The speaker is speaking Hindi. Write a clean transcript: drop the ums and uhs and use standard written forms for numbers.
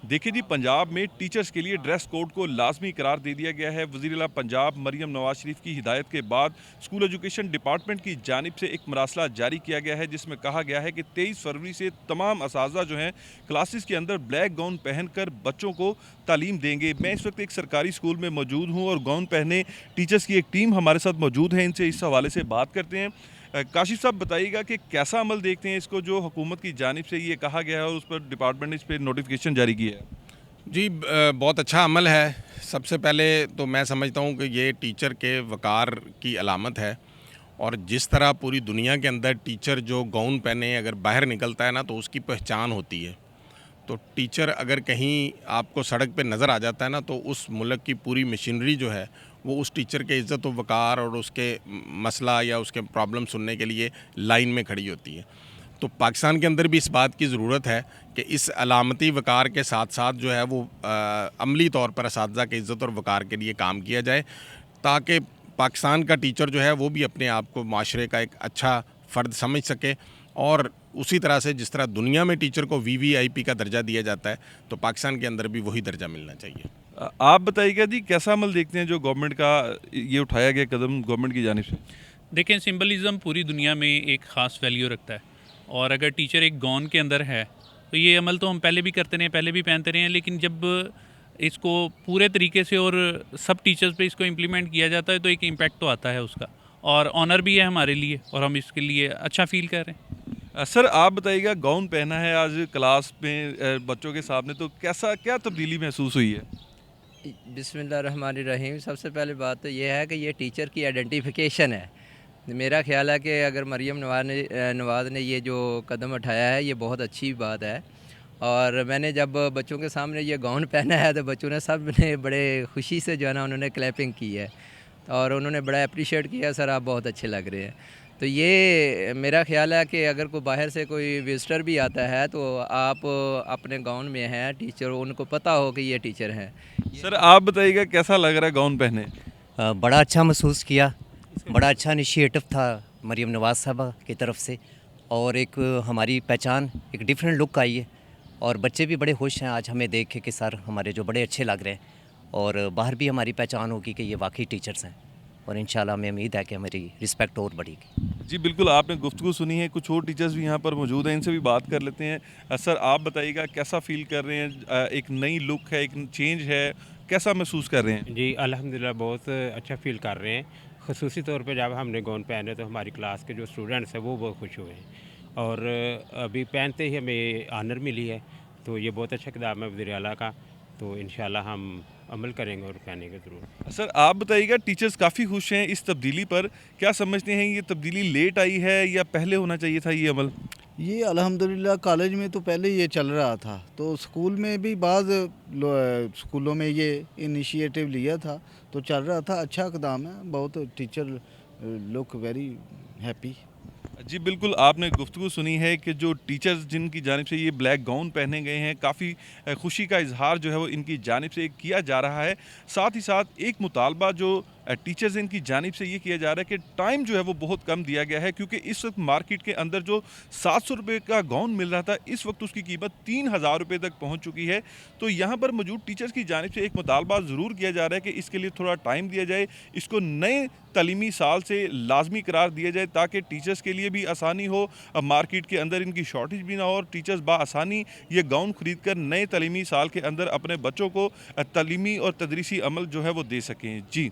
देखिए जी, पंजाब में टीचर्स के लिए ड्रेस कोड को लाजमी करार दे दिया गया है। वज़ीर आला पंजाब मरियम नवाज शरीफ की हिदायत के बाद स्कूल एजुकेशन डिपार्टमेंट की जानिब से एक मरासला जारी किया गया है, जिसमें कहा गया है कि 23 फरवरी से तमाम असातिज़ा जो हैं क्लासेस के अंदर ब्लैक गाउन पहनकर बच्चों को तालीम देंगे। मैं इस वक्त एक सरकारी स्कूल में मौजूद हूँ और गाउन पहने टीचर्स की एक टीम हमारे साथ मौजूद है। इनसे इस हवाले से बात करते हैं। काशिफ साहब, बताइएगा कि कैसा अमल देखते हैं इसको, जो हुकूमत की जानिब से ये कहा गया है और उस पर डिपार्टमेंट ने इस पर नोटिफिकेशन जारी किया है। जी, बहुत अच्छा अमल है। सबसे पहले तो मैं समझता हूँ कि ये टीचर के वक़ार की अलामत है। और जिस तरह पूरी दुनिया के अंदर टीचर जो गाउन पहने अगर बाहर निकलता है ना, तो उसकी पहचान होती है। तो टीचर अगर कहीं आपको सड़क पे नज़र आ जाता है ना, तो उस मुल्क की पूरी मशीनरी जो है वो उस टीचर के इज़्ज़त व वक़ार और उसके मसला या उसके प्रॉब्लम सुनने के लिए लाइन में खड़ी होती है। तो पाकिस्तान के अंदर भी इस बात की ज़रूरत है कि इस अलामती वक़ार के साथ साथ जो है वो अमली तौर पर असातिज़ा की इज़्ज़त और वक़ार के लिए काम किया जाए, ताकि पाकिस्तान का टीचर जो है वो भी अपने आप को माशरे का एक अच्छा फ़र्द समझ सके। और उसी तरह से जिस तरह दुनिया में टीचर को वीवीआईपी का दर्जा दिया जाता है, तो पाकिस्तान के अंदर भी वही दर्जा मिलना चाहिए। आप बताइएगा जी, कैसा अमल देखते हैं जो गवर्नमेंट का ये उठाया गया कदम गवर्नमेंट की जानिब से? देखें, सिंबलिज़म पूरी दुनिया में एक ख़ास वैल्यू रखता है और अगर टीचर एक गॉन के अंदर है तो ये अमल तो हम पहले भी करते रहे हैं, पहले भी पहनते रहे हैं, लेकिन जब इसको पूरे तरीके से और सब टीचर्स पे इसको इम्प्लीमेंट किया जाता है तो एक इम्पैक्ट तो आता है उसका, और ऑनर भी है हमारे लिए और हम इसके लिए अच्छा फील कर रहे हैं। सर, आप बताइएगा, गाउन पहना है आज क्लास में बच्चों के सामने, तो कैसा क्या तब्दीली महसूस हुई है? बिस्मिल्लाहिर्रहमानिर्रहीम। सबसे पहले बात तो ये है कि ये टीचर की आइडेंटिफिकेशन है। मेरा ख़्याल है कि अगर मरियम नवाज़ ने ये जो कदम उठाया है ये बहुत अच्छी बात है। और मैंने जब बच्चों के सामने ये गाउन पहना है तो बच्चों ने सब ने बड़े खुशी से जो है ना उन्होंने क्लैपिंग की है और उन्होंने बड़ा अप्रिशिएट किया, सर आप बहुत अच्छे लग रहे हैं। तो ये मेरा ख़्याल है कि अगर कोई बाहर से कोई विज़िटर भी आता है तो आप अपने गाउन में हैं टीचर, उनको पता हो कि ये टीचर हैं। सर, आप बताइएगा कैसा लग रहा है गाउन पहने? बड़ा अच्छा महसूस किया। बड़ा अच्छा इनिशिएटिव था मरियम नवाज़ साहबा की तरफ से, और एक हमारी पहचान, एक डिफरेंट लुक आई है और बच्चे भी बड़े खुश हैं आज हमें देख के कि सर हमारे जो बड़े अच्छे लग रहे हैं, और बाहर भी हमारी पहचान होगी कि ये वाकई टीचर्स हैं, और इंशाल्लाह हमें उम्मीद है कि हमारी रिस्पेक्ट और बढ़ेगी। जी बिल्कुल, आपने गुफ्तगू सुनी है, कुछ और टीचर्स भी यहाँ पर मौजूद हैं, इनसे भी बात कर लेते हैं। सर, आप बताइएगा कैसा फ़ील कर रहे हैं? एक नई लुक है, एक चेंज है, कैसा महसूस कर रहे हैं? जी, अल्हम्दुलिल्लाह बहुत अच्छा फ़ील कर रहे हैं। ख़ुसूसी तौर पे जब हमने गाउन पहने तो हमारी क्लास के जो स्टूडेंट्स हैं वो बहुत खुश हुए हैं, और अभी पहनते ही हमें ऑनर मिली है, तो ये बहुत अच्छा इक़दाम है वज़ीर आला का। तो इंशाल्लाह हम अमल करेंगे और पहनेंगे ज़रूर। सर, आप बताइएगा, टीचर्स काफ़ी खुश हैं इस तब्दीली पर, क्या समझते हैं ये तब्दीली लेट आई है या पहले होना चाहिए था ये अमल? ये अल्हम्दुलिल्लाह कॉलेज में तो पहले ये चल रहा था, तो स्कूल में भी बाज़ स्कूलों में ये इनिशिएटिव लिया था तो चल रहा था। अच्छा इक़दाम है, बहुत टीचर लुक वेरी हैप्पी। जी बिल्कुल, आपने गुफ्तगू सुनी है कि जो टीचर्स जिनकी जानिब से ये ब्लैक गाउन पहने गए हैं, काफ़ी खुशी का इजहार जो है वो इनकी जानिब से किया जा रहा है। साथ ही साथ एक मुतालबा जो टीचर्स इनकी जानिब से ये किया जा रहा है कि टाइम जो है वो बहुत कम दिया गया है, क्योंकि इस वक्त मार्केट के अंदर जो 700 रुपये का गाउन मिल रहा था, इस वक्त उसकी कीमत 3000 रुपये तक पहुँच चुकी है। तो यहाँ पर मौजूद टीचर्स की जानिब से एक मुतालबा ज़रूर किया जा रहा है कि इसके लिए थोड़ा टाइम दिया जाए, इसको नए तलीमी साल से लाजमी करार दिया जाए, ताकि टीचर्स के लिए भी आसानी हो, मार्केट के अंदर इनकी शॉर्टेज भी ना हो और टीचर्स बाआसानी ये गाउन ख़रीद कर नए तलीमी साल के अंदर अपने बच्चों को तलीमी और तदरीसी अमल जो है वो दे सकें। जी।